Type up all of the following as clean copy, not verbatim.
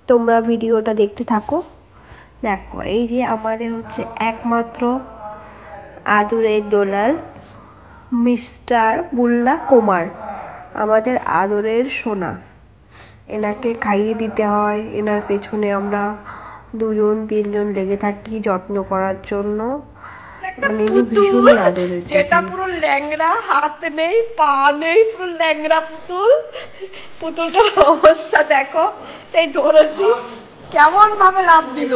তোমরা ভিডিওটা দেখতে থাকো। দেখো এই যে আমাদের হচ্ছে একমাত্র আদরের দোলাল মিস্টার মুল্লা কুমার, আমাদের আদরের সোনা। এনাকে খাইয়ে দিতে হয়, এনার পেছনে আমরা 2-3 জন লেগে থাকি যত্ন করার জন্য। মানে ভীষণই আদরের, যেটা পুরো ল্যাংড়া, হাত নেই পা নেই, পুরো ল্যাংড়া পুতুল। পুতুলটার অবস্থা দেখো, তাই ধরেছি কেমন ভাবে লাভ দিল।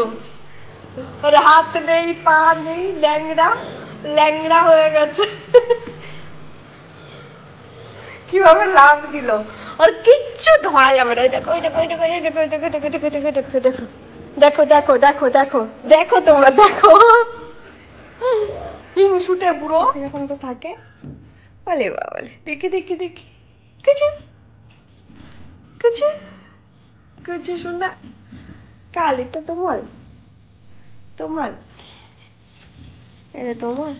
ওর হাত নেই পা নেই, ল্যাংড়া ল্যাংড়া হয়ে গেছে। কিভাবে লাভ দিল, ওর কিচ্ছু ধরা যাবে না। দেখো দেখো দেখো দেখো দেখো দেখো দেখো দেখো দেখো দেখো দেখো দেখো দেখো দেখো তোমরা দেখো, হিংসুটে বুড়ো এরকম তো থাকে। বলে বাবলে, দেখি দেখি দেখি, কিছু কিছু কিছু শোনা। কাল এটা তোমার, তোমার এটা তোমার।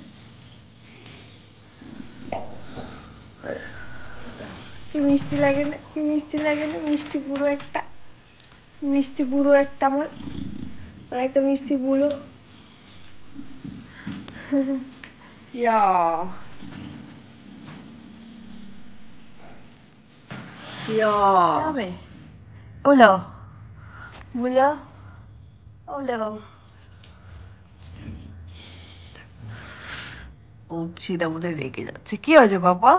কি মিষ্টি লাগে না, কি মিষ্টি লাগে না, মিষ্টি বুড়ো একটা, মিষ্টি বুড়ো একটা আমার, একটা মিষ্টি বুড়ো। ইয়া ইয়া বলো বলো বলো। উঠছিটা বলে রেগে যাচ্ছে। কি হয়েছে বাবা,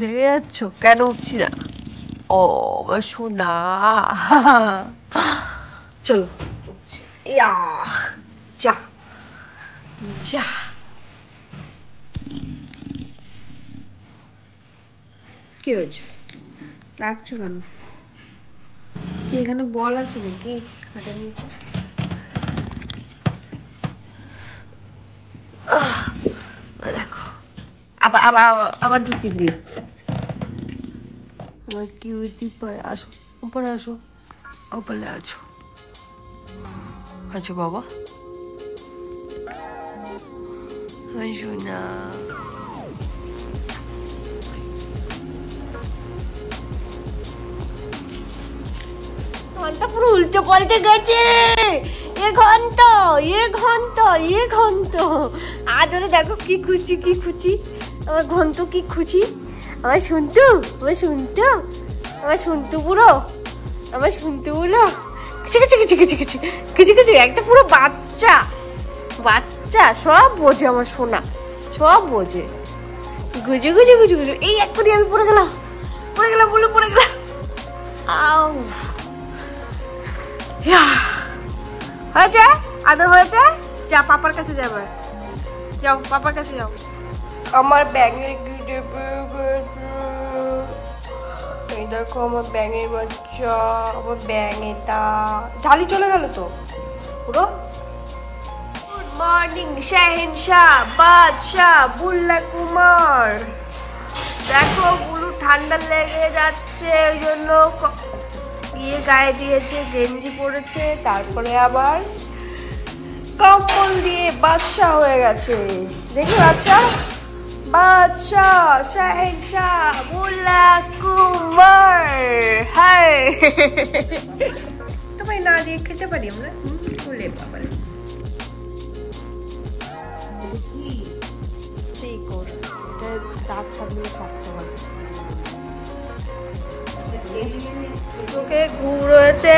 রেগে যাচ্ছ কেন? উঠছি না। ও শোনা, চলো ইয়া যা যা। কি হয়েছে, রাখছো কেন? কি এখানে বল আছে নাকি খাটের নিচে? দেখো আবার আবার আবার ঢুকিয়ে দিও। আমার কি হইতে পারে, আসো উপরে আসো, উপরে আছো। আছো বাবা, আসো না। ঘন্টা পুরো উল্টে পাল্টে গেছে। এ ঘন্টা এ ঘন্টা এ ঘন্টা আদরে দেখো কি খুশি কি খুশি, আমার ঘন্ট কি খুশি, আমার শুনতু, আমার শুনতু, আমার শুনতু পুরো, আমার শুনতু বলো কিছু কিছু কিছু কিছু কিছু কিছু কিছু একটা পুরো বাচ্চা বাচ্চা, সব বোঝে আমার সোনা, সব বোঝে। গুজু গুজু গুজু গুজু। এই এক করে আমি পড়ে গেলাম, পড়ে গেলাম বলে পড়ে গেলাম। আউ হয়েছে, আদর হয়েছে। যা পাপার কাছে যাবে, যাও পাপার কাছে যাও। আমার ব্যাঙের এই দেখো আমার ব্যাঙের বাচ্চা, আমার ব্যাঙ এটা ঝালি চলে গেল তো পুরো। গুড মর্নিং শাহেনশাহ বাদশাহ বুল্লা কুমার। দেখো বুলু ঠান্ডা লেগে যাচ্ছে, ওই জন্য ইয়ে গায়ে দিয়েছে, গেঞ্জি পরেছে, তারপরে আবার কম্বল দিয়ে বাদশাহ হয়ে গেছে। দেখি বাদশাহ, বাদশাহ শাহেনশাহ বুল্লা কুমার। হাই তোমায় না দিয়ে খেতে পারি আমরা, বলে বাবা কি স্টেক ওর দাঁত থাকলে শক্ত হয়। ওকে ঘুম রয়েছে,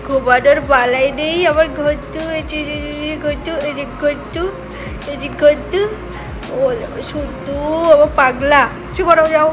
ঘুমানোর বালাই নেই আমার। ঘট্টু ঘট্টু এই যে ঘট্টু এই যে ঘট্টু, ও শুদ্ধু আমার পাগলা। শুভ যাও।